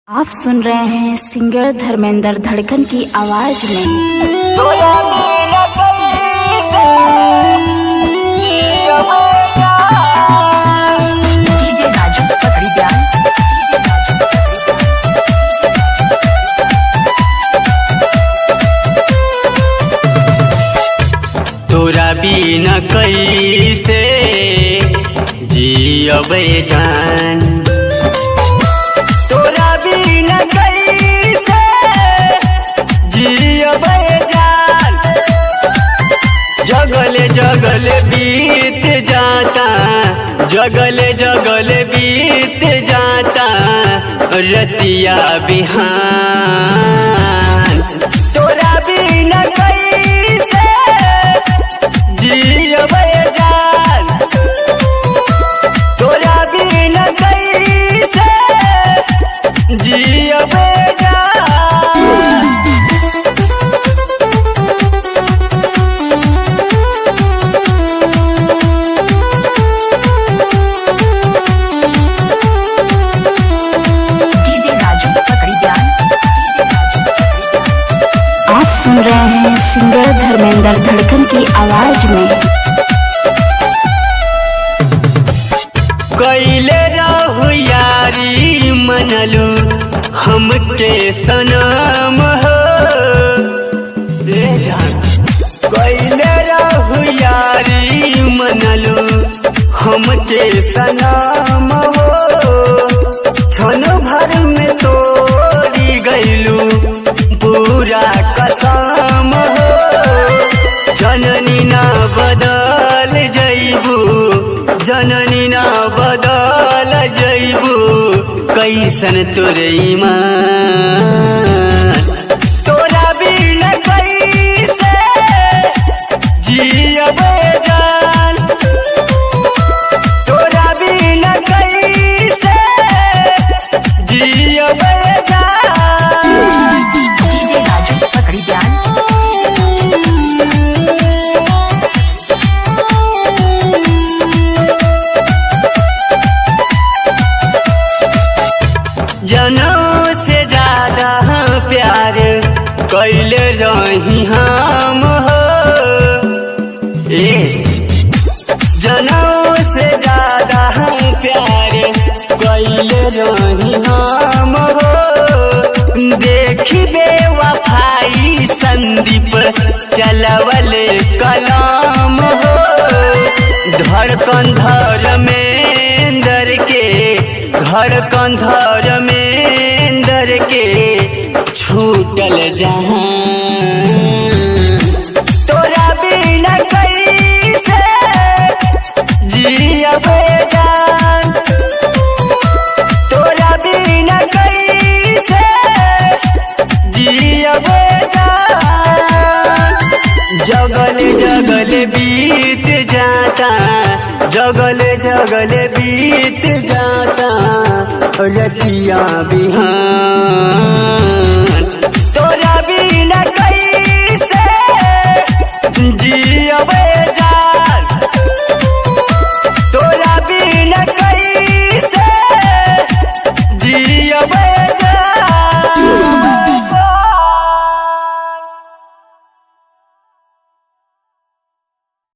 आप सुन रहे हैं सिंगर धर्मेंद्र धड़कन की आवाज में। डीजे राजू पकड़ी ध्यान। तोरा बिना कैसे जियबे जान, तोरा बिना कैसे जियबे जान। जगले जगले बीत जाता, जगले जगले बीत जाता रतिया बिहान। तोरा बिना कैसे जियबे जान, तोरा बिना कैसे जियबे जान। डीजे राजू पकड़ी ध्यान। आप सुन रहे हैं सिंगर धर्मेंद्र धड़कन की आवाज में। कैले रहु यारी मनलू हमके सनम हो, कैले रहु यारी मनलू हमके सनम हो। क्षण भर में तोड़ी गईलू पूरा कसम हो। जननी ना बदल जईबू, जननी ना बदल जईबू, कैसन तोरे ईमान। तोरा बिना कैसे जियबे जान, तोरा बिना कैसे जियबे जान। डीजे राजू पकड़ी ध्यान। जनों से ज्यादा प्यार कैले रही हम हो। जनों से ज्यादा प्यार कैले रही हम हो। देखी बेवफाई संदीप चलवले कलाम हो। धड़कन धर्मेंद्र के, धड़कन धर्मेंद्र के छूटल जहां। तोरा बिना कैसे जियबे जान, तोरा बिना कैसे जियबे जान। जगले जगले बीत जाता, जगले जगले बीत जाता रतिया बिहान। तोरा बिना